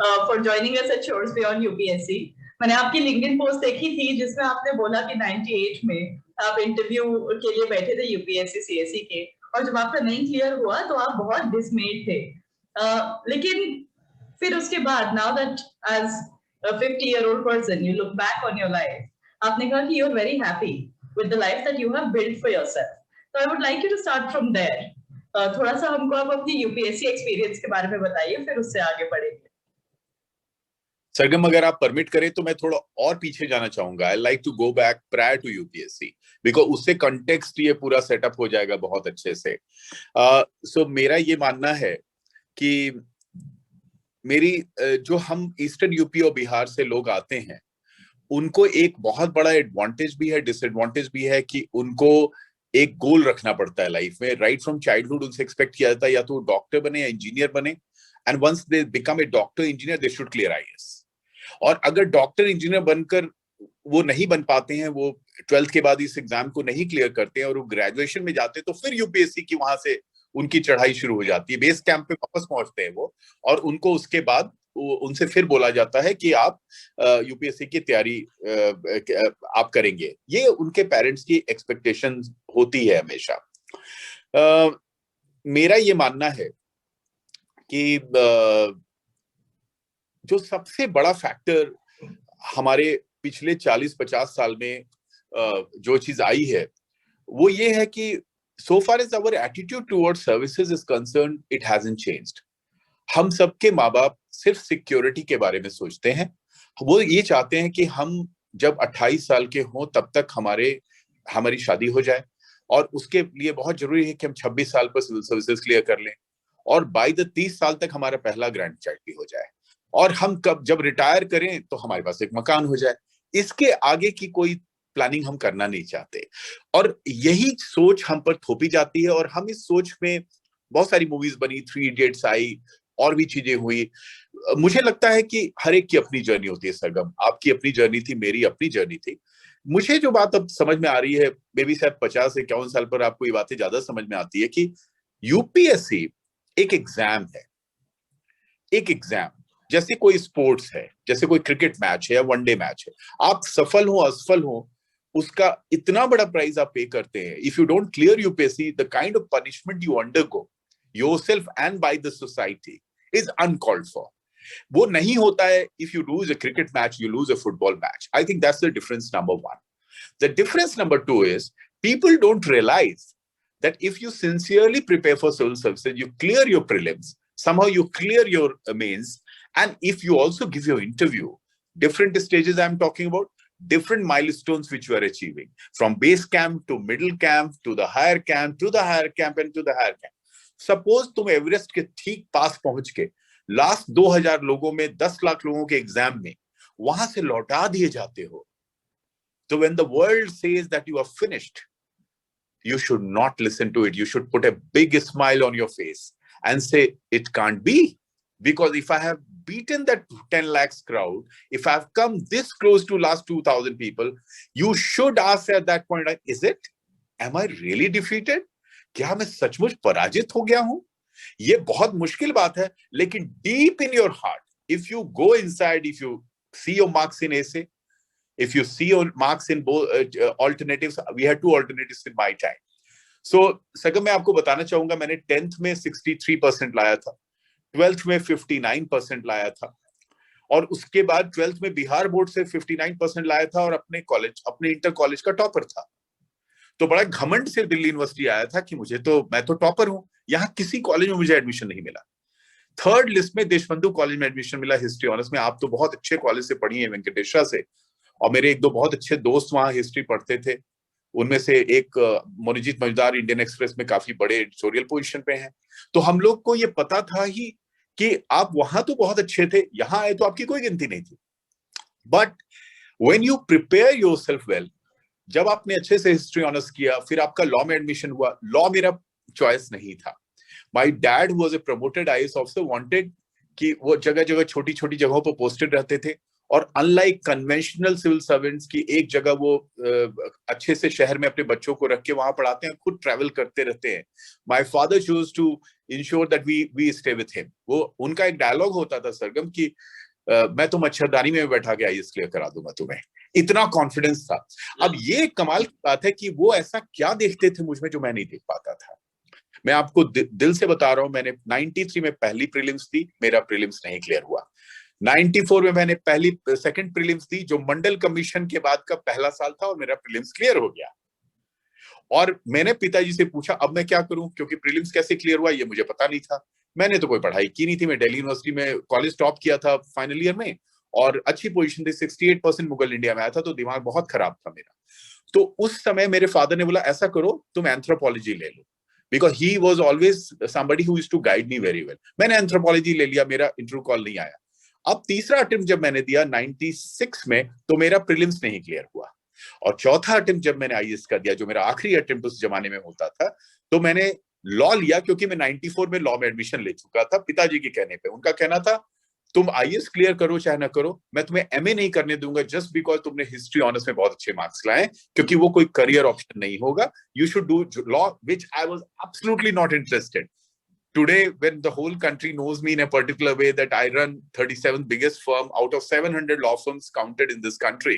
For joining us at shores beyond UPSC. मैंने आपकी LinkedIn post देखी थी जिसमें आपने बोला कि 98 में आप इंटरव्यू के लिए बैठे थे यूपीएससी सीएससी के, और जब आपका नहीं क्लियर हुआ तो आप बहुत डिसमेड थे। लेकिन फिर उसके बाद, now that as a 50-year-old person you look back on your life, आपने कहा कि you're very happy with the life that you have built for yourself. So I would like you to start from there. थोड़ा सा हमको आप अपनी UPSC experience के बारे में बताइए, फिर उससे आगे बढ़ेंगे। सरगम, अगर आप परमिट करें तो मैं थोड़ा और पीछे जाना चाहूंगा। I like to go back prior to UPSC, because उससे कंटेक्स्ट ये पूरा सेटअप हो जाएगा बहुत अच्छे से। सो मेरा ये मानना है कि मेरी जो हम ईस्टर्न यूपी और बिहार से लोग आते हैं, उनको एक बहुत बड़ा एडवांटेज भी है, डिसएडवांटेज भी है कि उनको एक गोल रखना पड़ता है लाइफ में। राइट फ्रॉम चाइल्डहुड उनसे एक्सपेक्ट किया जाता है या तो डॉक्टर बने या इंजीनियर बने, and once they become a doctor engineer they should clear IAS. और अगर डॉक्टर इंजीनियर बनकर वो नहीं बन पाते हैं, वो 12th के बाद इस एग्जाम को नहीं क्लियर करते हैं और वो ग्रेजुएशन में जाते हैं, तो फिर यूपीएससी की वहां से उनकी चढ़ाई शुरू हो जाती है। बेस कैंप पे वापस पहुंचते हैं वो, और उनको उसके बाद उनसे फिर बोला जाता है कि आप यूपीएससी की तैयारी आप करेंगे। ये उनके पेरेंट्स की एक्सपेक्टेशन होती है हमेशा। मेरा ये मानना है कि जो सबसे बड़ा फैक्टर हमारे पिछले 40-50 साल में जो चीज आई है, वो ये है कि so far as our attitude towards services is concerned, it hasn't changed. हम सबके माँ बाप सिर्फ सिक्योरिटी के बारे में सोचते हैं। वो ये चाहते हैं कि हम जब 28 साल के हों तब तक हमारी शादी हो जाए, और उसके लिए बहुत जरूरी है कि हम 26 साल पर सिविल सर्विसेज क्लियर कर लें, और बाय द 30 साल तक हमारा पहला ग्रैंड चाइल्ड भी हो जाए, और हम जब रिटायर करें तो हमारे पास एक मकान हो जाए। इसके आगे की कोई प्लानिंग हम करना नहीं चाहते, और यही सोच हम पर थोपी जाती है। और हम इस सोच में बहुत सारी मूवीज बनी, 3 इडियट्स आई, और भी चीजें हुई। मुझे लगता है कि हर एक की अपनी जर्नी होती है सरगम। आपकी अपनी जर्नी थी, मेरी अपनी जर्नी थी। मुझे जो बात अब समझ में आ रही है, मे बी शायद 50-51 साल पर आपको ये बातें ज्यादा समझ में आती है, कि यूपीएससी एक एग्जाम है। एक एग्जाम जैसे कोई स्पोर्ट्स है, जैसे कोई क्रिकेट मैच है या वनडे मैच है। आप सफल हो असफल हो, उसका इतना बड़ा प्राइस आप पे करते हैं। If you don't clear UPSC, the kind of punishment you undergo yourself and by the society is uncalled for. वो नहीं होता है if you lose a cricket match, you lose a football match. I think that's the difference number 1. The difference number 2 is people don't realize that if you sincerely prepare for civil services, you clear your prelims, somehow you clear your mains, and if you also give your interview, different stages I'm talking about, different milestones which you are achieving, from base camp to middle camp to the higher camp to the higher camp and to the higher camp. Suppose तुम Everest के ठीक पास पहुंच के last 2000 लोगों में 10 लाख लोगों के exam में वहां से लौटा दिए जाते हो, so when the world says that you are finished, you should not listen to it. You should put a big smile on your face and say, it can't be. Because if I have beaten that 10 lakhs crowd, if I've come this close to last 2000 people, you should ask at that point, is it? Am I really defeated? क्या मैं सचमुच पराजित हो गया हूं? ये बहुत मुश्किल बात है, लेकिन deep in your heart, if you go inside, if you see your marks in essay, if you see your marks in both alternatives, we had 2 alternatives in my time. So सगम, मैं आपको बताना चाहूंगा, मैंने 10th में 63% लाया था, 12th में 59% लाया था, और उसके बाद 12th में बिहार बोर्ड से 59% लाया था, और अपने इंटर कॉलेज का टॉपर था। तो बड़ा घमंड से दिल्ली यूनिवर्सिटी आया था कि मैं तो टॉपर हूं, यहां किसी कॉलेज में मुझे एडमिशन नहीं मिला। 3rd लिस्ट में देशबंधु कॉलेज में एडमिशन मिला, हिस्ट्री ऑनर्स में। आप तो बहुत अच्छे कॉलेज से पढ़ी है, वेंकटेश्वरा से, और मेरे 1-2 बहुत अच्छे दोस्त वहां हिस्ट्री पढ़ते थे। उनमें से एक मोनिजीत मजदार इंडियन एक्सप्रेस में काफी बड़े एडिटोरियल पोजीशन पे हैं। तो हम लोग को ये पता था ही कि आप वहां तो बहुत अच्छे थे, यहां आए तो आपकी कोई गिनती नहीं थी। But when you prepare yourself well, जब आपने अच्छे से हिस्ट्री ऑनर्स किया, फिर आपका लॉ में एडमिशन हुआ। लॉ मेरा चॉइस नहीं था। My dad who was a promoted IAS officer wanted कि वो जगह जगह छोटी छोटी जगहों पर पोस्टेड रहते थे, और अनलाइक कन्वेंशनल सिविल सर्वेंट्स की एक जगह वो अच्छे से शहर में अपने बच्चों को रख के वहां पढ़ाते हैं, खुद ट्रैवल करते रहते हैं. My father choose to ensure that we stay with him. वो उनका एक डायलॉग होता था सरगम की मैं तो मच्छरदानी में बैठा के आईएएस क्लियर करा दूंगा तुम्हें. इतना कॉन्फिडेंस था. अब ये कमाल की बात है कि वो ऐसा क्या देखते थे मुझ में जो मैं नहीं देख पाता था. मैं आपको दिल से बता रहा हूं, मैंने 93 में पहली प्रीलिम्स दी, मेरा प्रीलिम्स नहीं क्लियर हुआ. 94 में मैंने पहली सेकंड प्रीलिम्स दी, जो मंडल कमीशन के बाद का पहला साल था, और मेरा प्रीलिम्स क्लियर हो गया. और मैंने पिताजी से पूछा अब मैं क्या करूं, क्योंकि प्रीलिम्स कैसे क्लियर हुआ ये मुझे पता नहीं था. मैंने तो कोई पढ़ाई की नहीं थी. मैं दिल्ली यूनिवर्सिटी में कॉलेज टॉप किया था फाइनल ईयर में, और अच्छी पोजीशन थी, 68% मुगल इंडिया में आया था, तो दिमाग बहुत खराब था मेरा. तो उस समय मेरे फादर ने बोला ऐसा करो तुम एंथ्रोपोलॉजी ले लो, because he was always somebody who used to guide me very well. मैंने एंथ्रोपोलॉजी ले लिया, मेरा इंटरव्यू कॉल नहीं आया. अब तीसरा अटेम्प्ट जब मैंने दिया 96 में, तो मेरा प्रीलिम्स नहीं क्लियर हुआ. और चौथा अटेम्प्ट जब मैंने आईएएस का दिया, जो मेरा आखिरी अटेम्प्ट उस जमाने में होता था, तो मैंने लॉ लिया, क्योंकि मैं 94 में लॉ में एडमिशन ले चुका था पिताजी के कहने पे. उनका कहना था तुम आईएएस क्लियर करो चाहे ना करो, मैं तुम्हें एमए नहीं करने दूंगा जस्ट बिकॉज तुमने हिस्ट्री ऑनर्स में बहुत अच्छे मार्क्स लाए, क्योंकि वो कोई करियर ऑप्शन नहीं होगा. You should do law, which I was absolutely not interested. Today, when the whole country knows me in a particular way that I run 37th biggest firm out of 700 law firms counted in this country,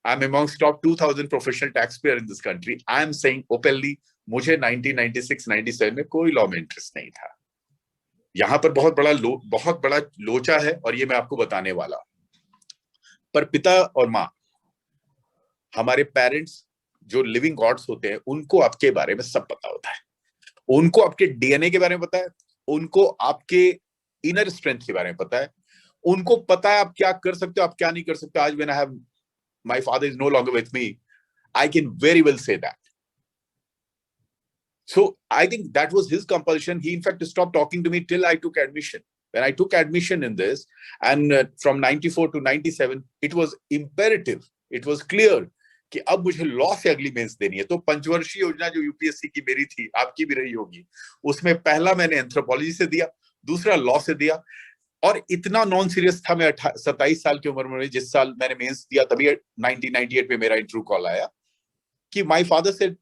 I'm amongst top 2000 professional taxpayer in this country. I am saying openly, मुझे 1996-97 में कोई law में interest नहीं था. यहां पर बहुत बड़ा लोचा है, और ये मैं आपको बताने वाला. पर पिता और माँ, हमारे पेरेंट्स जो लिविंग गॉड्स होते हैं, उनको आपके बारे में सब पता होता है. उनको आपके डीएनए के बारे में पता है, उनको आपके इनर स्ट्रेंथ के बारे में पता है, उनको पता है आप क्या कर सकते हो, आप क्या नहीं कर सकते. आज when I have my father is no longer with me, I can very well say that. So I think that was his compulsion. He in fact stopped talking to me till I took admission. When I took admission in this, and from 94 to 97, it was imperative, it was clear कि अब मुझे law से अगली mains देनी है. तो पंचवर्षीय योजना जो यूपीएससी की मेरी थी, आपकी भी रही होगी, उसमें पहला मैंने एंथ्रोपोलॉजी से दिया, दूसरा लॉ से दिया. और इतना नॉन सीरियस था मैं 27 साल की उम्र में, जिस साल मैंने मेंस दिया, तभी 1998 में मेरा इंटरव्यू कॉल आया कि my father said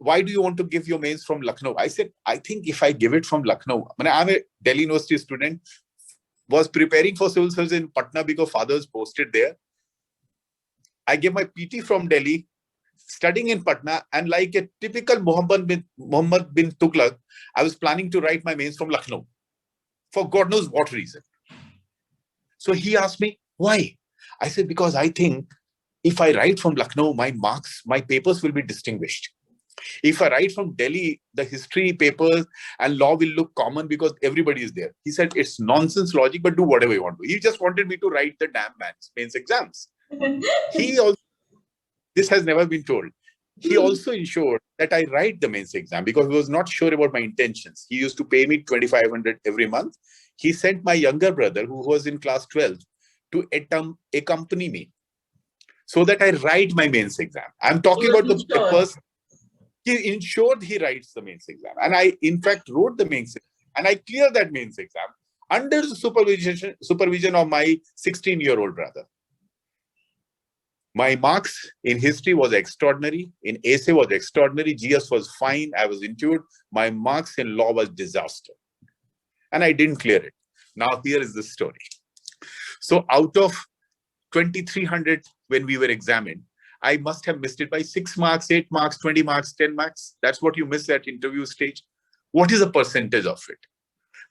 why do you want to give your mains from Lucknow? I said, I think if I give it from Lucknow, I'm a Delhi University student, was preparing for civil service in Patna because father's posted there. I gave my PT from Delhi, studying in Patna, and like a typical Muhammad bin Tughlaq, I was planning to write my mains from Lucknow for God knows what reason. So he asked me, why? I said, because I think if I write from Lucknow, my marks, my papers will be distinguished. If I write from Delhi, the history papers and law will look common because everybody is there. He said, it's nonsense logic, but do whatever you want to. He just wanted me to write the damn mains exams. He also, this has never been told. He also ensured that I write the mains exam because he was not sure about my intentions. He used to pay me 2,500 every month. He sent my younger brother, who was in class 12, to accompany me so that I write my mains exam. I'm talking about the person. He ensured he writes the mains exam. And I, in fact, wrote the mains exam. And I cleared that mains exam under the supervision of my 16-year-old brother. My marks in history was extraordinary. In essay was extraordinary. GS was fine. I was interviewed. My marks in law was disaster. And I didn't clear it. Now here is the story. So out of 2,300 when we were examined, I must have missed it by 6 marks, 8 marks, 20 marks, 10 marks. That's what you miss at interview stage. What is the percentage of it?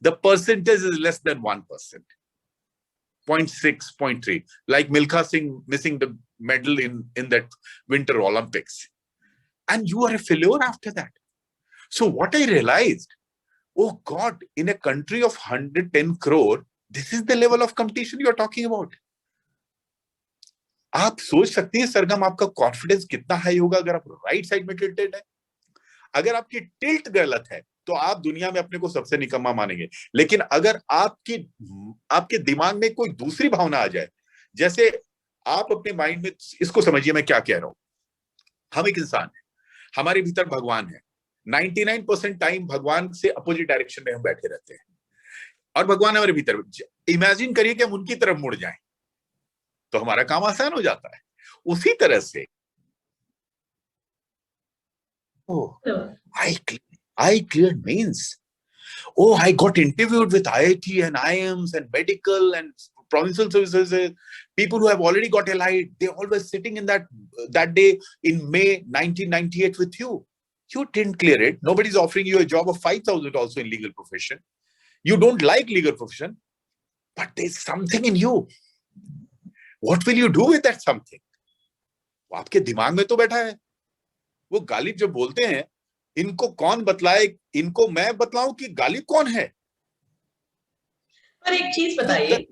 The percentage is less than 1%. 0.6, 0.3. Like Milkha Singh missing the medal in that Winter Olympics. And you are a failure after that. So what I realized, oh God, in a country of 110 crore, this is the level of competition you are talking about. आप सोच सकती हैं सरगम आपका confidence कितना high होगा अगर आप right side में टिल्टेड है. अगर आपकी टिल्ट गलत है तो आप दुनिया में अपने को सबसे निकम्मा मानेंगे. लेकिन अगर आपके दिमाग में कोई दूसरी भावना आ जाए, जैसे आप अपने माइंड में, इसको समझिए मैं क्या कह रहा हूं. हम एक इंसान है, हमारे भीतर भगवान है. 99% टाइम भगवान से अपोजिट डायरेक्शन में हम बैठे रहते हैं और भगवान हमारे भीतर. इमेजिन करिए कि हम उनकी तरफ मुड़ जाएं. तो हमारा काम आसान हो जाता है। उसी तरह से I cleared mains. Oh, I got interviewed with IIT and IIMs and medical and provincial services. People who have already got allied, they always sitting in that day in May 1998 with you. You didn't clear it. Nobody's offering you a job of 5,000 also in legal profession. You don't like legal profession, but there's something in you. What will you do with that something? वो आपके दिमाग में तो बैठा है। वो गालिब जो बोलते हैं, इनको कौन बतलाए, इनको मैं बतलाऊं कि गालिब कौन है? पर एक चीज बताइए,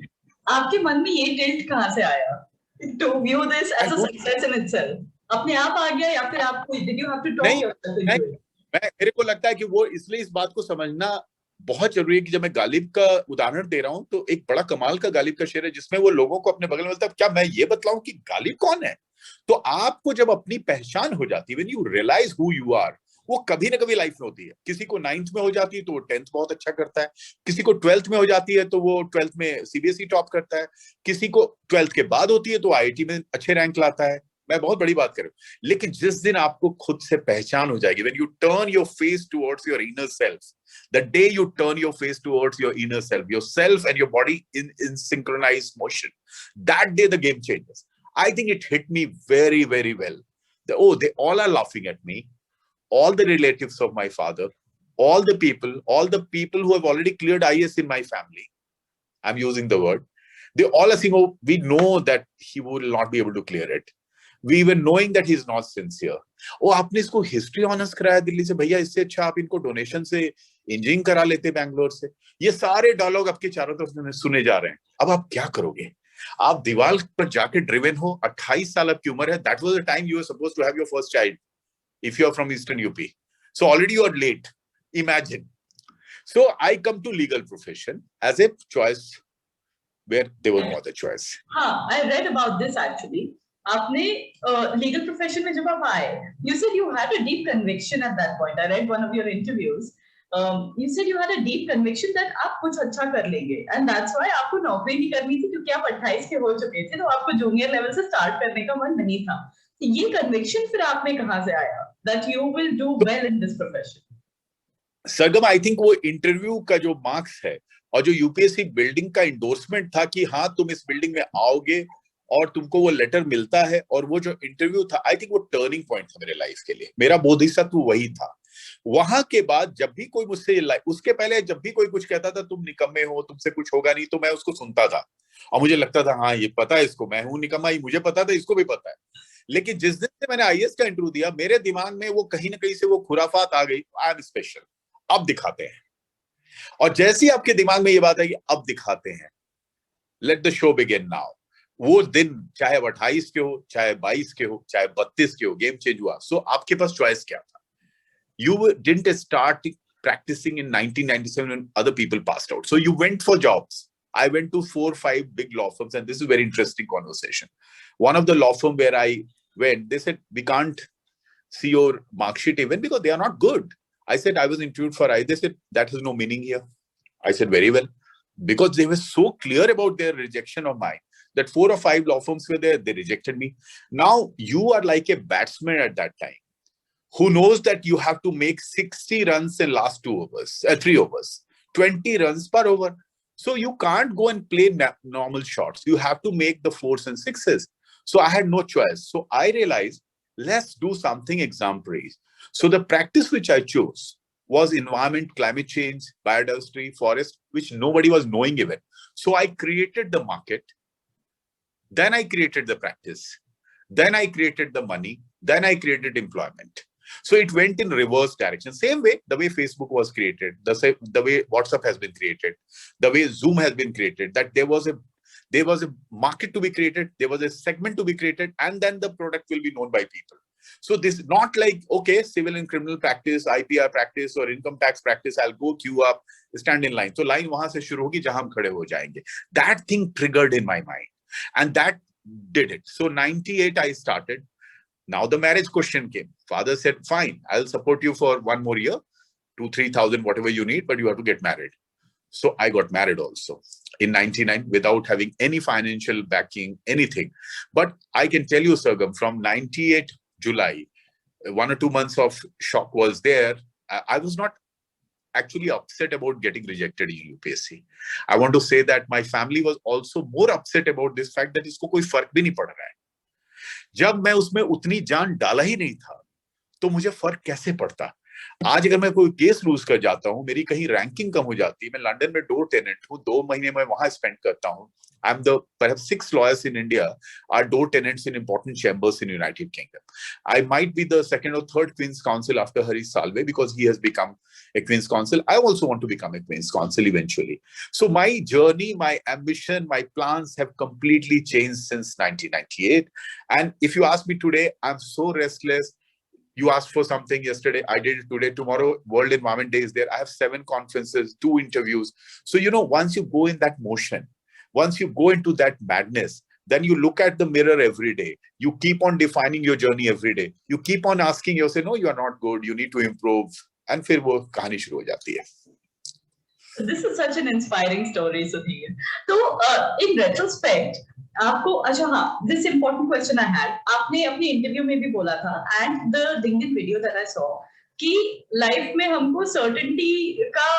आपके मन में ये टिल्ट कहां से आया to view this as a success in itself? अपने आप आ गया या फिर आपको did you have to talk yourself into it? मेरे को लगता है कि वो इसलिए इस बात को समझना बहुत जरूरी है कि जब मैं गालिब का उदाहरण दे रहा हूं तो एक बड़ा कमाल का गालिब का शेर है जिसमें वो लोगों को अपने बगल में बोलता है, क्या मैं ये बतलाऊं कि गालिब कौन है? तो आपको जब अपनी पहचान हो जाती है, when you realize who you are, वो कभी ना कभी लाइफ में होती है। किसी को 9th में हो जाती है तो वो 10th बहुत अच्छा करता है, किसी को 12th में हो जाती है तो वो 12th में सीबीएसई टॉप करता है, किसी को 12th के बाद होती है तो आईआईटी में अच्छे रैंक लाता है। मैं बहुत बड़ी बात कर रहा हूं, लेकिन जिस दिन आपको खुद से पहचान हो जाएगी, when you turn your face towards your inner self, the day you turn your face towards your inner self, yourself and your body in synchronized motion, that day the game changes. I think it hit me very, very well. They all are laughing at me. All the relatives of my father, all the people who have already cleared IAS in my family, I'm using the word, they all are saying, oh, we know that he will not be able to clear it. We were knowing that he's not sincere. Oh, आपने इसको history honours कराया दिल्ली से, भैया इससे अच्छा आप इनको donation से इंजीनियरिंग करा लेते बैंगलोर से। ये सारे डायलॉग आपके चारों तरफ सुने जा रहे हैं। अब आप क्या करोगे? आप दीवार पर जाके ड्रिवन हो, 28 साल आपकी उम्र है, that was the time you were supposed to have your first child if you are from Eastern UP. So already you are late. Imagine. So I come to legal profession as a choice where there was no other choice. हाँ, I read about this actually. आपने legal profession में जब आप आए, you said you had a deep conviction at that point. I read one of your interviews. You said you had a deep conviction that आप कुछ अच्छा कर लेंगे, and that's why आपको नौकरी नहीं करनी थी क्योंकि आप 28 के हो चुके थे, तो आपको जूनियर लेवल से स्टार्ट करने का मन नहीं था। ये कन्विक्शन फिर आप में कहां से आया that you will do well in this profession? Sargam, I think वो इंटरव्यू का जो मार्क्स है और जो यूपीएससी बिल्डिंग का इंडोर्समेंट था कि हाँ तुम इस बिल्डिंग में आओगे और तुमको वो लेटर मिलता है, और वो जो इंटरव्यू था, आई थिंक वो टर्निंग पॉइंट था मेरे लाइफ के लिए। मेरा बोधिसत्व वही था। वहां के बाद जब भी कोई मुझसे, उसके पहले जब भी कोई कुछ कहता था तुम निकम्मे हो, तुमसे कुछ होगा नहीं, तो मैं उसको सुनता था और मुझे लगता था हाँ ये पता है इसको, मैं हूं निकम्मा, ही मुझे पता था, इसको भी पता है। लेकिन जिस दिन से मैंने आईएएस का इंटरव्यू दिया, मेरे दिमाग में वो कहीं ना कहीं से वो खुराफात आ गई, आई एम स्पेशल, अब दिखाते हैं। और जैसे ही आपके दिमाग में ये बात है कि अब दिखाते हैं, let the show begin now, वो दिन चाहे 28 के हो, चाहे 22 के हो, चाहे 32 के हो, गेम चेंज हुआ। सो आपके पास चॉइस क्या था? You didn't start practicing in 1997 when other people passed out. So you went for jobs. I went to 4 or 5 big law firms, and this is a very interesting conversation. One of the law firm where I went, they said, we can't see your mark sheet even because they are not good. I said, I was interviewed for I. They said, that has no meaning here. I said, very well. Because they were so clear about their rejection of mine, that 4 or 5 law firms were there, they rejected me. Now, you are like a batsman at that time, who knows that you have to make 60 runs in last 3 overs, 20 runs per over. So you can't go and play normal shots. You have to make the 4s and 6s. So I had no choice. So I realized, let's do something exemplary. So the practice which I chose was environment, climate change, biodiversity, forest, which nobody was knowing even. So I created the market. Then I created the practice. Then I created the money. Then I created employment. So it went in reverse direction. Same way, the way Facebook was created, the way WhatsApp has been created, the way Zoom has been created, that there was a market to be created, there was a segment to be created, and then the product will be known by people. So this is not like, okay, civil and criminal practice, IPR practice or income tax practice, I'll go queue up, stand in line. So line wahan se shuru hogi jahan hum khade ho jayenge. That thing triggered in my mind, and that did it. So 98 I started. Now the marriage question came. Father said, fine, I'll support you for 1 more year, 2,000-3,000, whatever you need, but you have to get married. So I got married also in 99 without having any financial backing, anything. But I can tell you, Sargam, from 98 July, 1 or 2 months of shock was there. I was not actually upset about getting rejected in UPSC. I want to say that my family was also more upset about this fact that इसको कोई फर्क भी नहीं पड़ रहा है. जब मैं उसमें उतनी जान डाला ही नहीं था, तो मुझे फर्क कैसे पड़ता. आज अगर मैं कोई केस लूज कर जाता हूं, मेरी कहीं रैंकिंग कम हो जाती है, मैं लंदन में डोर टेनेंट हूं, 2 महीने मैं वहां स्पेंड करता हूं. I am the perhaps 6 lawyers in India are door tenants in important chambers in United Kingdom. I might be the second or third Queen's Counsel after Harish Salve because he has become a Queen's Counsel. I also want to become a Queen's Counsel eventually. So my journey, my ambition, my plans have completely changed since 1998. And if you ask me today, I'm so restless. You asked for something yesterday, I did it today. Tomorrow, World Environment Day is there. I have 7 conferences, 2 interviews. So, once you go in that motion, once you go into that madness, then you look at the mirror every day. You keep on defining your journey every day. You keep on asking yourself, no, you are not good. You need to improve. And फिर वो कहानी शुरू हो जाती है. This is such an inspiring story, Sudhir. So, in retrospect, आपको अच्छा हाँ, this important question I had. आपने अपने इंटरव्यू में भी बोला था, and the LinkedIn video that I saw, कि लाइफ में हमको सर्टेनिटी का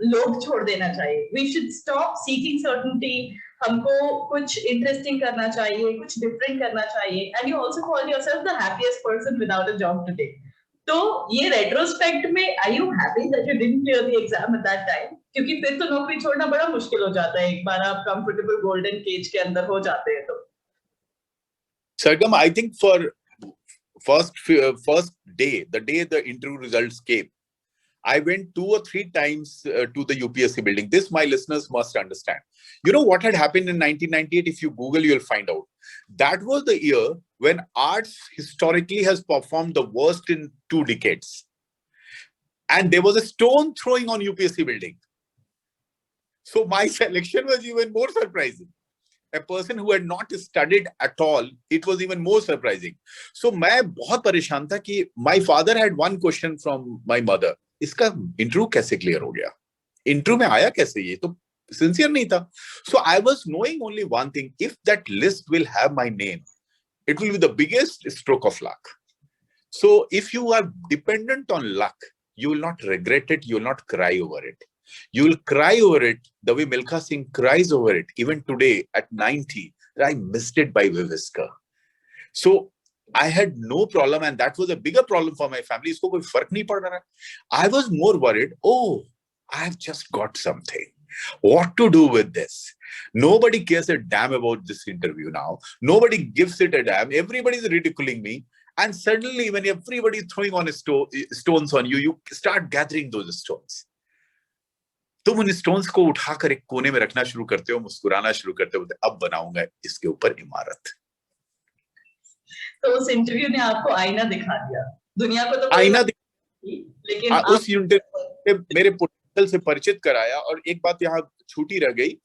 लोभ छोड़ देना चाहिए. We should stop seeking certainty. हमको कुछ इंटरेस्टिंग करना चाहिए, कुछ डिफरेंट करना चाहिए. And you also call yourself the happiest person without a job today. तो ये रेट्रोस्पेक्ट में are you happy that you didn't clear the exam at that time? क्योंकि फिर तो नौकरी छोड़ना बड़ा मुश्किल हो जाता है एक बार आप कंफर्टेबल गोल्डन केज के अंदर हो जाते हैं तो. Sargam, I think for first day, the day the interview results came, I went 2 or 3 times to the UPSC building. This my listeners must understand. You know what had happened in 1998? If you Google, you'll find out. That was the year when arts historically has performed the worst in 2 decades. And there was a stone throwing on UPSC building. So my selection was even more surprising. A person who had not studied at all, it was even more surprising. So मैं बहुत परेशान था कि my father had one question from my mother. इसका interview कैसे clear हो गया? Interview में आया कैसे? ये तो सिंसियर नहीं था. So I was knowing only one thing. If that list will have my name, it will be the biggest stroke of luck. So if you are dependent on luck, you will not regret it. You will not cry over it. You will cry over it the way Milkha Singh cries over it. Even today at 90, I missed it by Viviska. So I had no problem, and that was a bigger problem for my family. इसको कोई फर्क नहीं पड़ रहा. I was more worried. Oh, I have just got something. What to do with this? Nobody cares a damn about this interview now. Nobody gives it a damn. Everybody is ridiculing me. And suddenly, when everybody is throwing on stones on you, you start gathering those stones. तुम उन stones को उठाकर एक कोने में रखना शुरू करते हो, मुस्कुराना शुरू करते हो, अब बनाऊंगा इसके ऊपर इमारत. तो उस इंटरव्यू ने आपको आईना दिखा दिया. दुनिया को तो आईना लेकिन उस इंटरव्यू मेरे पोटेंशियल से परिचित कराया. और एक बात यहाँ छूटी रह गई,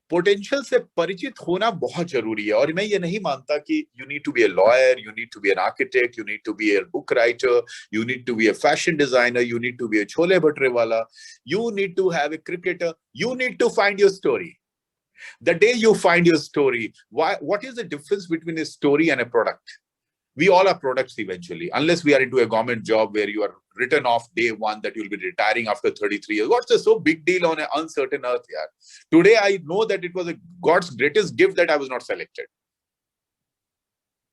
पोटेंशियल से परिचित होना बहुत जरूरी है. और मैं ये नहीं मानता कि you need to be a lawyer, you need to be an architect, you need to be a book writer, you need to be a fashion designer, you need to be a chole bhature वाला, you need to have a cricketer. You need to find your story. The day you find your story, what is the difference between a story and a product? We all are products eventually, unless we are into a government job where you are written off day one that you'll be retiring after 33 years. What's the so big deal on an uncertain earth here? Today, I know that it was God's greatest gift that I was not selected.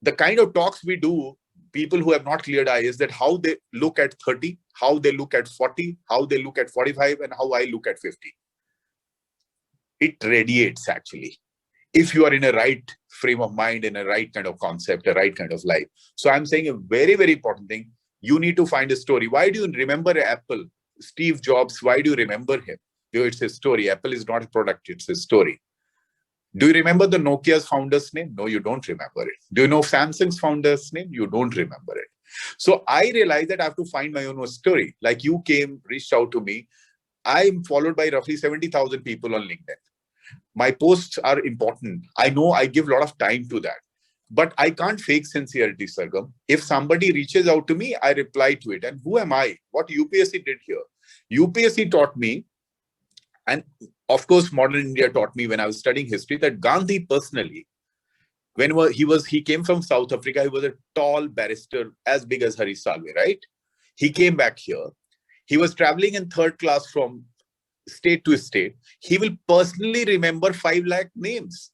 The kind of talks we do, people who have not cleared eyes, that how they look at 30, how they look at 40, how they look at 45, and how I look at 50. It radiates actually. If you are in a right frame of mind, in a right kind of concept, a right kind of life. So I'm saying a very, very important thing. You need to find a story. Why do you remember Apple? Steve Jobs, why do you remember him? It's a story. Apple is not a product, it's a story. Do you remember the Nokia's founder's name? No, you don't remember it. Do you know Samsung's founder's name? You don't remember it. So I realized that I have to find my own story. Like you came, reached out to me. I'm followed by roughly 70,000 people on LinkedIn. My posts are important. I know I give a lot of time to that. But I can't fake sincerity, Sargam. If somebody reaches out to me, I reply to it. And who am I? What UPSC did here? UPSC taught me And of course, modern India taught me when I was studying history that Gandhi personally, he came from South Africa, he was a tall barrister as big as Hari Salve, right? He came back here. He was traveling in third class from state to state. He will personally remember 5 lakh names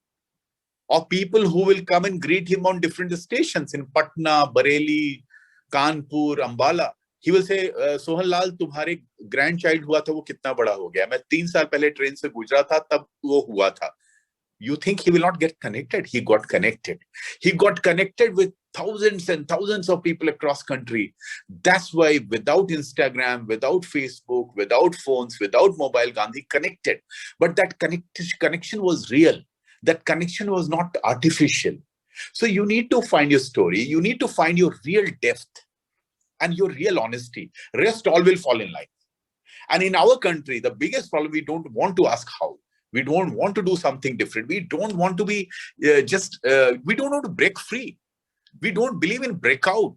of people who will come and greet him on different stations in Patna, Bareilly, Kanpur, Ambala. He will say, Sohan Lal, तुम्हारे grandchild हुआ था वो कितना बड़ा हो गया? मैं 3 साल पहले ट्रेन से गुजरा था तब वो हुआ था. You think he will not get connected? He got connected. He got connected with thousands and thousands of people across country. That's why without Instagram, without Facebook, without phones, without mobile, Gandhi connected. But that connection was real. That connection was not artificial. So you need to find your story. You need to find your real depth and your real honesty. Rest all will fall in line. And in our country, the biggest problem, we don't want to ask how. We don't want to do something different. We don't want to be we don't want to break free. We don't believe in breakout.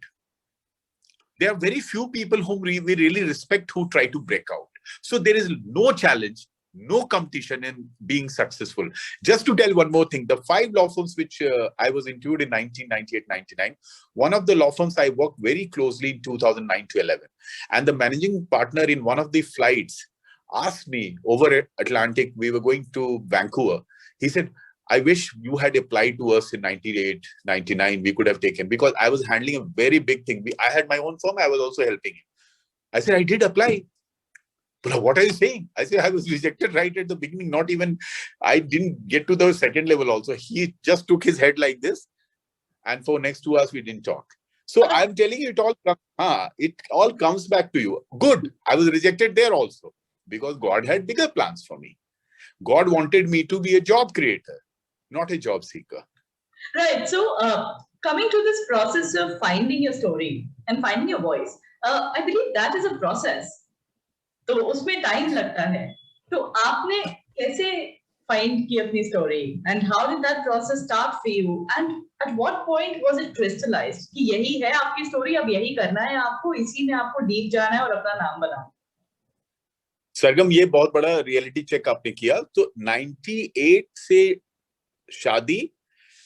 There are very few people whom we really respect who try to break out. So there is no challenge, no competition in being successful. Just to tell one more thing, the 5 law firms which I was interviewed in 1998-99, one of the law firms I worked very closely in 2009 to 11. And the managing partner in one of the flights asked me over Atlantic, we were going to Vancouver. He said, I wish you had applied to us in 98, 99, we could have taken, because I was handling a very big thing. I had my own firm, I was also helping him. I said, I did apply. But what are you saying? I said, I was rejected right at the beginning, not even, I didn't get to the second level also. He just took his head like this. And for next 2 hours, we didn't talk. So I'm telling you, it all comes back to you. Good. I was rejected there also, because God had bigger plans for me. God wanted me to be a job creator, not a job seeker. Right. So coming to this process of finding your story and finding your voice, I believe that is a process. तो उसमें time लगता है. तो आपने कैसे find की अपनी story, and how did that process start for you, and at what point was it crystallized कि यही है आपकी story, अब यही करना है आपको, इसी में आपको deep जाना है और अपना नाम बनाना? सरगम, ये बहुत बड़ा रियलिटी चेक आपने किया. तो 98 से शादी,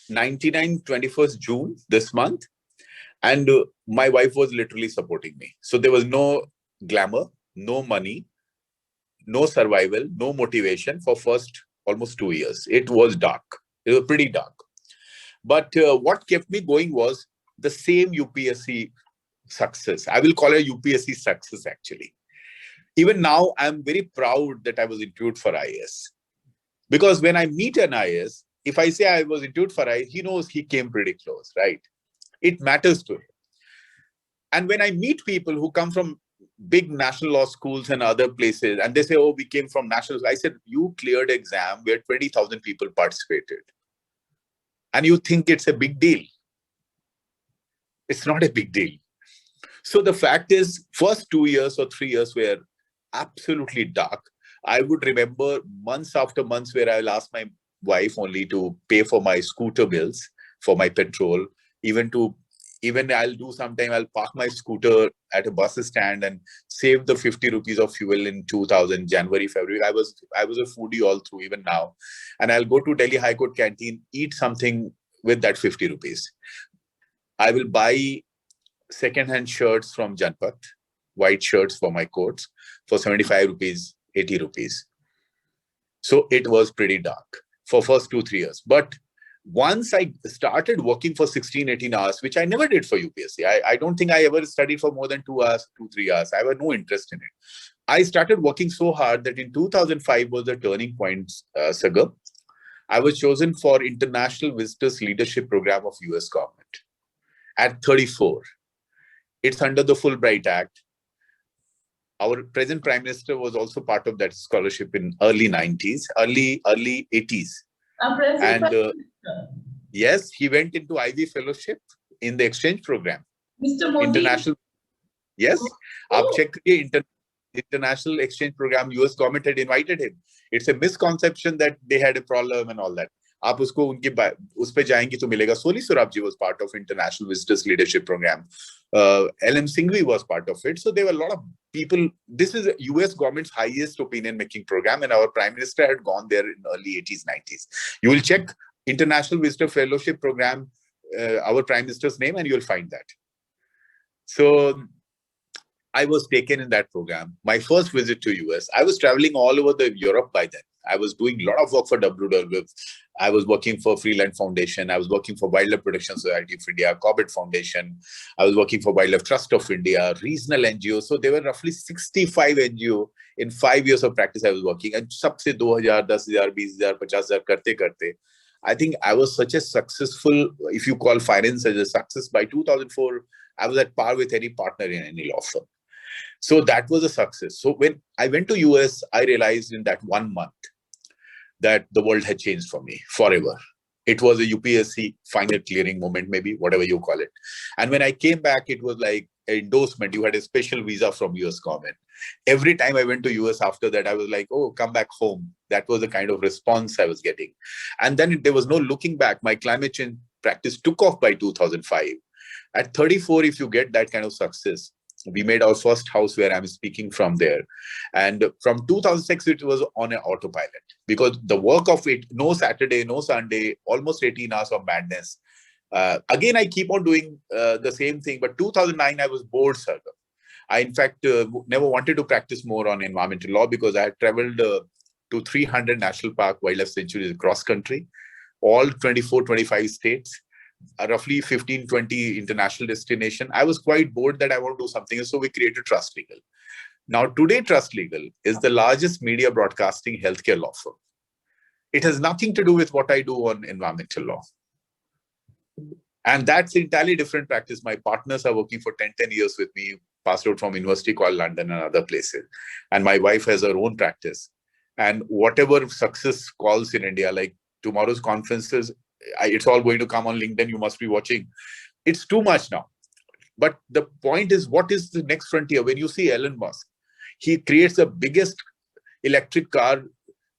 99 21st June this month, and my wife was literally supporting me. So there was no glamour, no money, no survival, no motivation for first almost 2 years. It was dark. It was pretty dark. But what kept me going was the same UPSC success. I will call it UPSC success actually. Even now, I'm very proud that I was interviewed for IAS. Because when I meet an IAS, if I say I was interviewed for IAS, he knows he came pretty close, right? It matters to him. And when I meet people who come from big national law schools and other places, and they say, oh, we came from national, I said, you cleared exam where 20,000 people participated. And you think it's a big deal. It's not a big deal. So the fact is, first 2 years or 3 years were absolutely dark. I would remember months after months where I'll ask my wife only to pay for my scooter bills, for my petrol, even I'll do sometime, I'll park my scooter at a bus stand and save the 50 rupees of fuel in 2000, January, February. I was a foodie all through, even now. And I'll go to Delhi High Court canteen, eat something with that 50 rupees. I will buy second-hand shirts from Janpat, white shirts for my courts for 75 rupees, 80 rupees. So it was pretty dark for first 2-3 years. But once I started working for 16, 18 hours, which I never did for UPSC. I don't think I ever studied for more than 2 hours, 2-3 hours. I had no interest in it. I started working so hard that in 2005 was the turning point, Sagar. I was chosen for International Visitors Leadership Program of US government at 34. It's under the Fulbright Act. Our present Prime Minister was also part of that scholarship in early 90s, early 80s. And yes, he went into Ivy Fellowship in the exchange program. Mr. Modi. International. Yes. Oh. Check International Exchange Program, US government had invited him. It's a misconception that they had a problem and all that. आप उसको उनके उस पे जाएंगे तो मिलेगा. Soli Sorabji was part of International Visitors Leadership Program. LM Singhvi was part of it. So there were a lot of people. This is US government's highest opinion making program, and our Prime Minister had gone there in early 80s, 90s. You will check International Visitor Fellowship Program, our Prime Minister's name, and you'll find that. So I was taken in that program. My first visit to US, I was traveling all over Europe by then. I was doing a lot of work for WWF. I was working for Freeland Foundation. I was working for Wildlife Protection Society of India, Corbett Foundation. I was working for Wildlife Trust of India, regional NGOs. So there were roughly 65 NGO in 5 years of practice I was working. And sabse 2,000, 10,000, 20,000, 50,000 karte. I think I was such a successful, if you call finance as a success, by 2004, I was at par with any partner in any law firm. So that was a success. So when I went to US, I realized in that 1 month that the world had changed for me forever. It was a UPSC final clearing moment, maybe, whatever you call it. And when I came back, it was like an endorsement. You had a special visa from US government. Every time I went to US after that, I was like, oh, come back home. That was the kind of response I was getting. And then there was no looking back. My climate change practice took off by 2005. At 34, if you get that kind of success, we made our first house where I'm speaking from there. And from 2006, it was on an autopilot because the work of it, no Saturday, no Sunday, almost 18 hours of madness. Again, I keep on doing the same thing. But 2009, I was bored, sir. I, in fact, never wanted to practice more on environmental law because I had traveled to 300 national park wildlife sanctuaries across country, all 24, 25 states. Roughly 15, 20 international destination. I was quite bored that I want to do something. So we created Trust Legal. Now, today, Trust Legal is the largest media broadcasting healthcare law firm. It has nothing to do with what I do on environmental law. And that's entirely different practice. My partners are working for 10 years with me, passed out from University College London and other places. And my wife has her own practice. And whatever success calls in India, like tomorrow's conferences, it's all going to come on LinkedIn. You must be watching. It's too much now. But the point is, what is the next frontier? When you see Elon Musk, he creates the biggest electric car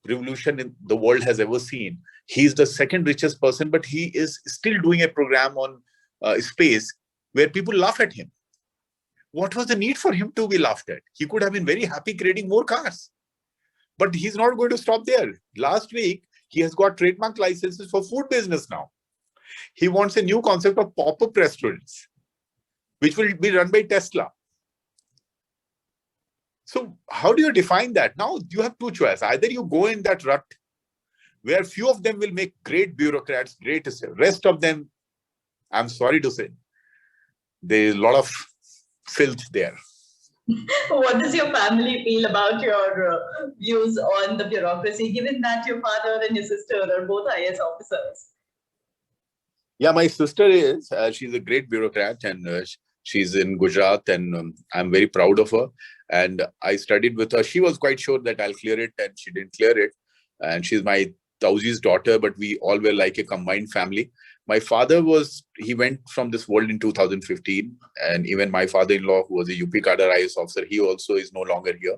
revolution in the world has ever seen. He's the second richest person, but he is still doing a program on space where people laugh at him. What was the need for him to be laughed at? He could have been very happy creating more cars. But he's not going to stop there. Last week, he has got trademark licenses for food business now. He wants a new concept of pop-up restaurants, which will be run by Tesla. So how do you define that? Now you have two choices. Either you go in that rut where few of them will make great bureaucrats, great to say. Rest of them, I'm sorry to say, there's a lot of filth there. What does your family feel about your views on the bureaucracy, given that your father and your sister are both IAS officers? Yeah, my sister is. She's a great bureaucrat, and she's in Gujarat, and I'm very proud of her. And I studied with her. She was quite sure that I'll clear it, and she didn't clear it. And she's my Tauji's daughter, but we all were like a combined family. My father he went from this world in 2015. And even my father-in-law, who was a UP cadre IAS officer, he also is no longer here.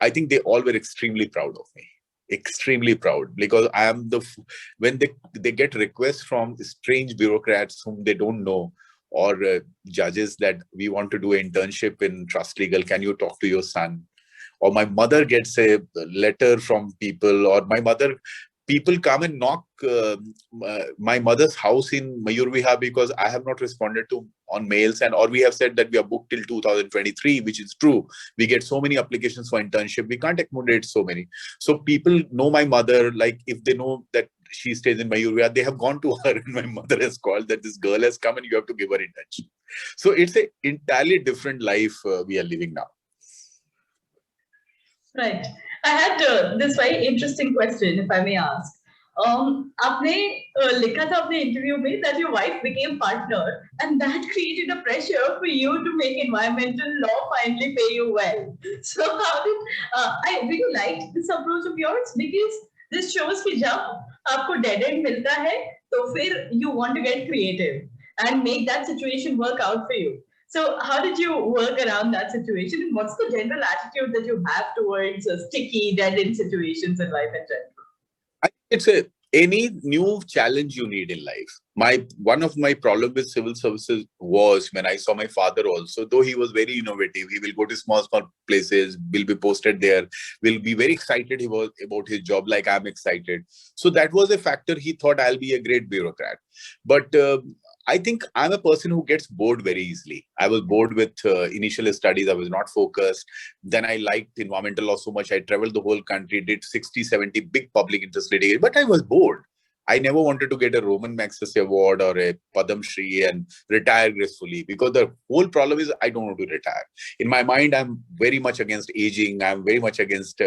I think they all were extremely proud of me. Extremely proud, because I am when they get requests from strange bureaucrats whom they don't know, or judges that we want to do an internship in Trust Legal, can you talk to your son? Or my mother gets a letter from people, or people come and knock my mother's house in Mayurviha because I have not responded to on mails, or we have said that we are booked till 2023, which is true. We get so many applications for internship. We can't accommodate so many. So people know my mother, like if they know that she stays in Mayurviha, they have gone to her and my mother has called that this girl has come and you have to give her internship. So it's an entirely different life we are living now. Right. I had this very interesting question, if I may ask. आपने लिखा था अपने interview में that your wife became partner, and that created a pressure for you to make environmental law finally pay you well. So how did I really liked this approach of yours, because this shows कि जब आपको dead end मिलता है तो फिर you want to get creative and make that situation work out for you. So how did you work around that situation? And what's the general attitude that you have towards sticky, dead-end situations in life in general? It's a any new challenge you need in life. One of my problem with civil services was when I saw my father also, though he was very innovative, he will go to small places, will be posted there, will be very excited about his job like I'm excited. So that was a factor. He thought I'll be a great bureaucrat. But I think I'm a person who gets bored very easily. I was bored with initial studies. I was not focused. Then I liked environmental law so much. I traveled the whole country, did 60, 70 big public interest litigation, but I was bored. I never wanted to get a Roman Magsaysay award or a Padam Shri and retire gracefully, because the whole problem is I don't want to retire. In my mind, I'm very much against aging. I'm very much against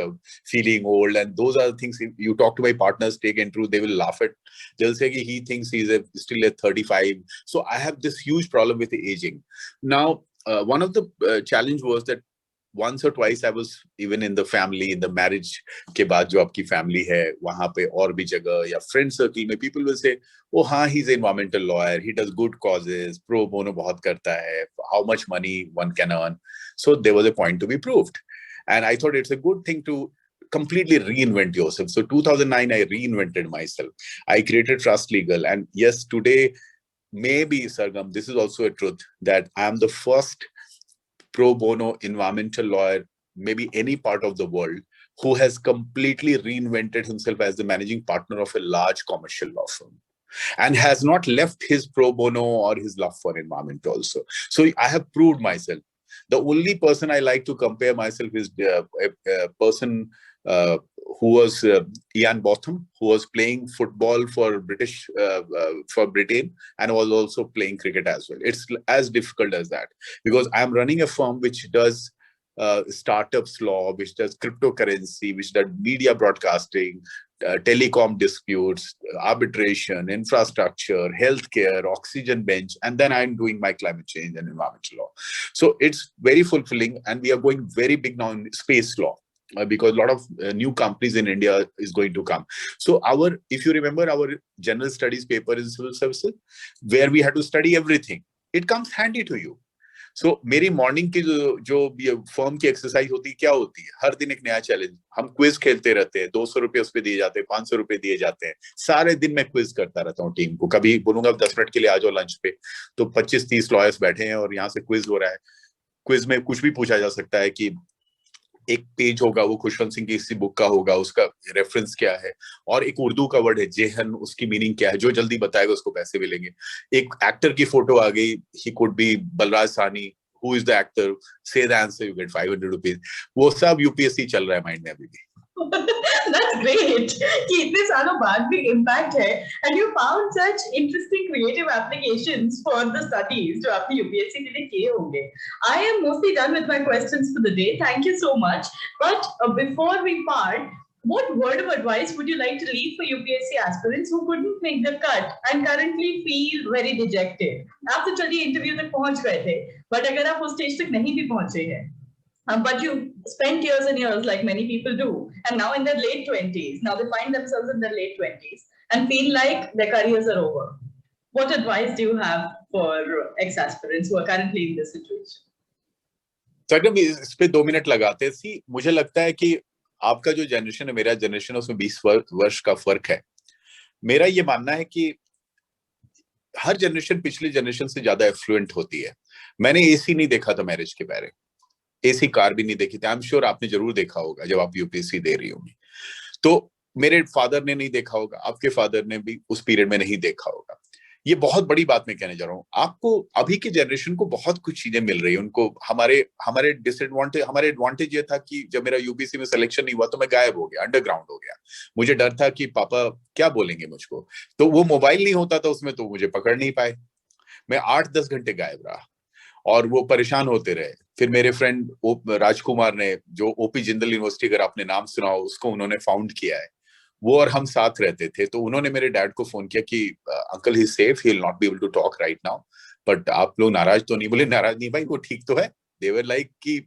feeling old. And those are the things, if you talk to my partners, take and true, they will laugh at. They'll say he thinks he's still at 35. So I have this huge problem with the aging. Now, one of the challenge was that once or twice I was even in the family, in the marriage के बाद जो आपकी family है वहाँ पे और भी जगह या friend circle में people will say, oh हाँ, he's an environmental lawyer, he does good causes, pro bono बहुत करता है, how much money one can earn. So there was a point to be proved, and I thought it's a good thing to completely reinvent yourself. So 2009 I reinvented myself. I created Trust Legal, and yes, today maybe, Sargam, this is also a truth, that I am the first pro bono environmental lawyer, maybe any part of the world, who has completely reinvented himself as the managing partner of a large commercial law firm, and has not left his pro bono or his love for environment also. So I have proved myself. The only person I like to compare myself is a person who was Ian Botham, who was playing football for for Britain, and was also playing cricket as well. It's as difficult as that, because I'm running a firm which does startups law, which does cryptocurrency, which does media broadcasting, telecom disputes, arbitration, infrastructure, healthcare, oxygen bench, and then I'm doing my climate change and environmental law. So it's very fulfilling, and we are going very big now in space law. Because a lot of new companies in India is going to come. So if you remember our general studies paper in civil services, where we had to study everything, it comes handy to you. So मेरी morning की जो firm की exercise होती है, क्या होती है? हर दिन एक नया चैलेंज. हम क्विज खेलते रहते हैं, 200 रुपए उस पे दिए जाते हैं, 500 रुपए दिए जाते हैं. सारे दिन मैं क्विज करता रहता हूँ टीम को. कभी बोलूंगा 10 मिनट के लिए आ जाओ लंच पे, तो 25-30 लॉयर्स बैठे हैं और यहाँ से क्विज हो रहा है. क्विज में कुछ भी पूछा जा सकता है कि एक पेज होगा, वो खुशवंत सिंह की किसी बुक का होगा, उसका रेफरेंस क्या है, और एक उर्दू का वर्ड है जेहन, उसकी मीनिंग क्या है. जो जल्दी बताएगा उसको पैसे मिलेंगे. एक एक्टर की फोटो आ गई, he could be Balraj Sahni, who is the actor, say the answer, you get 500 rupees. वो सब यूपीएससी चल रहा है माइंड में अभी भी. That's great कि इतने सालों बाद भी impact है, and you found such interesting creative applications for the studies जो आपने यूपीएससी के लिए किए होंगे. I am mostly done with my questions for the day. Thank you so much. But before we part, what word of advice would you like to leave for UPSC aspirants who couldn't make the cut and currently feel very dejected? आप तो चलिए interview तक पहुंच गए थे, but अगर आप उस स्टेज तक नहीं भी पहुंचे हैं, but you spent years and years like many people do, and now in their late 20s, now they find themselves in their late 20s and feel like their careers are over. What advice do you have for ex-aspirants who are currently in this situation? Sir, इस पे 2 minute लगाते सी. मुझे लगता है कि आपका जो generation है, मेरा जनरेशन, उसमें 20 वर्ष का फर्क है. मेरा ये मानना है कि हर जनरेशन पिछले जनरेशन से ज्यादा एफ्लुएंट होती है. मैंने एसी नहीं देखा था मैरिज के पहले, एसी कार भी नहीं देखी थी. आई एम श्योर आपने जरूर देखा होगा जब आप यूपीएससी दे रही होंगी. तो मेरे फादर ने नहीं देखा होगा, आपके फादर ने भी उस पीरियड में नहीं देखा होगा. ये बहुत बड़ी बात मैं कहने जा रहा हूँ. आपको अभी की जनरेशन को बहुत कुछ चीजें मिल रही है. उनको हमारे डिसएडवांटेज, हमारे एडवांटेज ये था कि जब मेरा यूपीएससी में सिलेक्शन नहीं हुआ तो मैं गायब हो गया, अंडरग्राउंड हो गया. मुझे डर था कि पापा क्या बोलेंगे मुझको. तो वो मोबाइल नहीं होता था उसमें, तो मुझे पकड़ नहीं पाए. मैं 8-10 घंटे गायब रहा और वो परेशान होते रहे. फिर मेरे फ्रेंड राजकुमार ने, जो ओपी जिंदल यूनिवर्सिटी, अगर आपने नाम सुना हो, उसको उन्होंने फाउंड किया है, वो और हम साथ रहते थे. तो उन्होंने मेरे डैड को फोन किया कि uncle he safe, he will not be able to talk right now, but आप लोग नाराज तो नहीं? बोले नाराज नहीं भाई, वो ठीक तो है. दे वर लाइक कि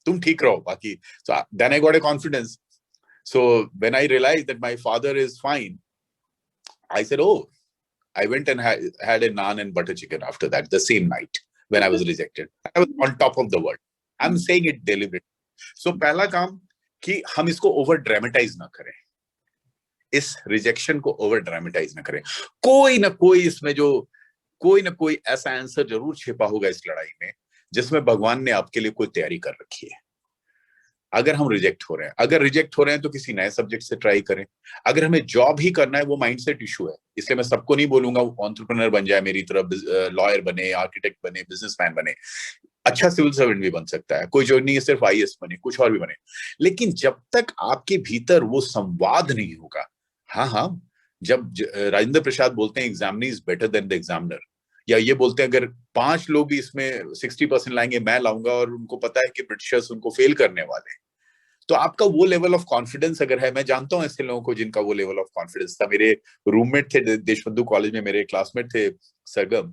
तुम ठीक रहो बाकी. So then I got a confidence. So when I realized that my father is fine, I said, oh, I went and had a naan and butter chicken after that, the same night when I was rejected. I was on top of the world. I'm saying it deliberately. So पहला काम कि हम इसको over dramatise ना करें. इस rejection को over dramatise ना करें। कोई ना कोई इसमें कोई ना कोई ऐसा आंसर जरूर छिपा होगा इस लड़ाई में जिसमें भगवान ने आपके लिए कोई तैयारी कर रखी है। अगर हम रिजेक्ट हो रहे हैं, अगर रिजेक्ट हो रहे हैं तो किसी नए सब्जेक्ट से ट्राई करें। अगर हमें जॉब ही करना है, वो माइंडसेट इशू है। इसलिए मैं सबको नहीं बोलूंगा एंटरप्रेन्योर बन जाए मेरी तरह, लॉयर बने, आर्किटेक्ट बने, बिजनेसमैन बने। अच्छा सिविल सर्वेंट भी बन सकता है, कोई जरूरी नहीं है सिर्फ आईएएस बने, कुछ और भी बने। लेकिन जब तक आपके भीतर वो संवाद नहीं होगा, हाँ, जब राजेंद्र प्रसाद बोलते हैं examinee is better than the examiner, या ये बोलते हैं अगर 5 लोग भी इसमें 60% लाएंगे, मैं लाऊंगा, और उनको पता है कि ब्रिटिशर्स उनको फेल करने वाले हैं, तो आपका वो लेवल ऑफ कॉन्फिडेंस अगर है, मैं जानता हूं ऐसे लोगों को जिनका वो लेवल ऑफ कॉन्फिडेंस था। मेरे रूममेट थे देशबंधु कॉलेज में, मेरे क्लासमेट थे सरगम,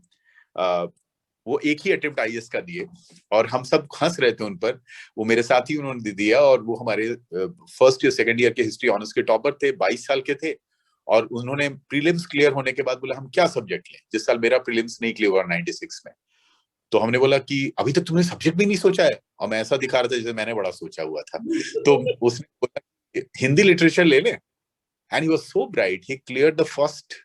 वो एक ही अटेम्प्ट आईएएस का दिए और हम सब हंस रहे थे उन पर। वो मेरे साथ ही उन्होंने दिया और वो हमारे फर्स्ट ईयर सेकंड ईयर के हिस्ट्री ऑनर्स के टॉपर थे, 22 साल के थे। और उन्होंने प्रीलिम्स क्लियर होने के बाद बोला हम क्या सब्जेक्ट लें। जिस साल मेरा प्रीलिम्स नहीं क्लियर हुआ 96 में, तो हमने बोला कि अभी तक तुमने सब्जेक्ट भी नहीं सोचा है, और मैं ऐसा दिखा रहा था जैसे मैंने बड़ा सोचा हुआ था। तो उसने बोला हिंदी लिटरेचर ले ले, and he was so bright, he cleared the first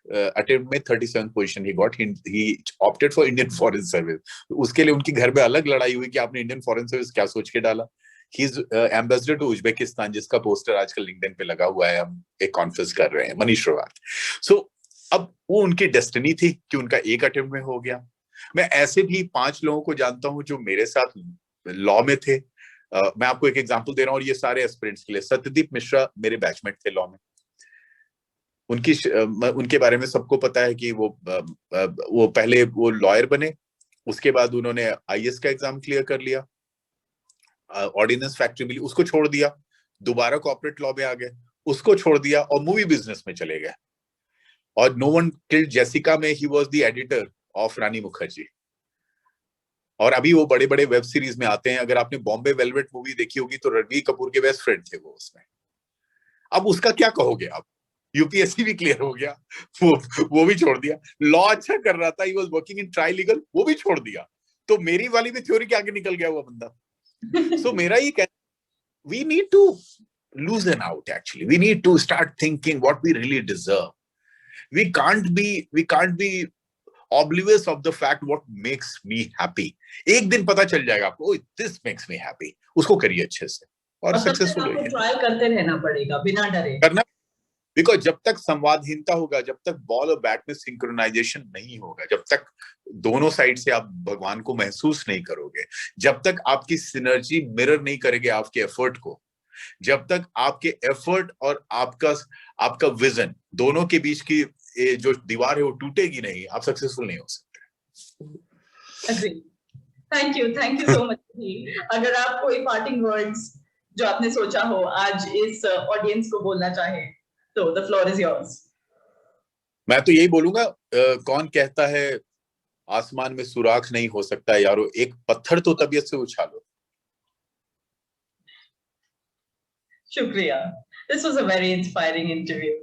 attempt में 37th position he got. He opted for Indian Foreign Service. उसके लिए उनकी घर में अलग लड़ाई हुई कि आपने इंडियन फॉरेन सर्विस क्या सोच के डाला। He is ambassador to Uzbekistan, जिसका पोस्टर आजकल लिंक्डइन पे लगा हुआ है, हम एक कॉन्फ्रेंस कर रहे हैं, मनीषा। सो अब वो उनकी डेस्टिनी थी कि उनका एक अटेम्प्ट में हो गया। मैं ऐसे भी 5 लोगों को जानता हूं जो मेरे साथ लॉ में थे। मैं आपको एक एग्जांपल दे रहा हूं और ये सारे एस्पिरेंट्स के लिए। सत्यदीप मिश्रा मेरे बैचमेट थे लॉ में। उनके बारे में सबको पता है कि वो पहले वो लॉयर बने, उसके बाद उन्होंने आईएएस का एग्जाम क्लियर कर लिया, ऑर्डिनेंस फैक्ट्री मिली, उसको छोड़ दिया, दोबारा कॉर्पोरेट लॉ में आ गए, उसको छोड़ दिया और मूवी बिजनेस में चले गए। और नो वन किल्ड जेसिका में he was the editor of Rani Mukherjee. और अभी वो बड़े बड़े वेब सीरीज में आते हैं। अगर आपने बॉम्बे वेलवेट मूवी देखी होगी तो रणवीर कपूर के बेस्ट फ्रेंड थे वो उसमें। अब उसका क्या कहोगे आप? यूपीएससी भी क्लियर हो गया, वो भी छोड़ दिया। लॉ अच्छा कर रहा था, he was working in try legal, वो भी छोड़ दिया। तो मेरी वाली भी थ्योरी के आगे निकल गया वो बंदा। सो मेरा ये कहना, we need to loosen out actually. We need to start thinking what we really deserve. We can't be oblivious of the fact what makes me happy. एक दिन पता चल जाएगा आपको, this makes me happy. उसको करिए अच्छे से और सक्सेसफुल होइए। ट्राई करते रहना पड़ेगा बिना डरे करना, बिकॉज जब तक संवादहीनता होगा, जब तक बॉल और बैट में सिंक्रोनाइजेशन नहीं होगा, जब तक दोनों साइड से आप भगवान को महसूस नहीं करोगे, जब तक आपकी सिनर्जी मिरर नहीं करेगी आपके एफर्ट को, जब तक आपके एफर्ट और आपका विजन दोनों के बीच की जो दीवार है वो टूटेगी नहीं, आप सक्सेसफुल नहीं हो सकते। Thank you so much. अगर आप कोई पार्टिंग वर्ड्स जो आपने सोचा हो आज इस ऑडियंस को बोलना चाहे तो द फ्लोर इज योर्स। मैं तो यही बोलूंगा, कौन कहता है आसमान में सुराख नहीं हो सकता यारो, एक पत्थर तो तबीयत से उछालो। शुक्रिया, this was a very inspiring interview.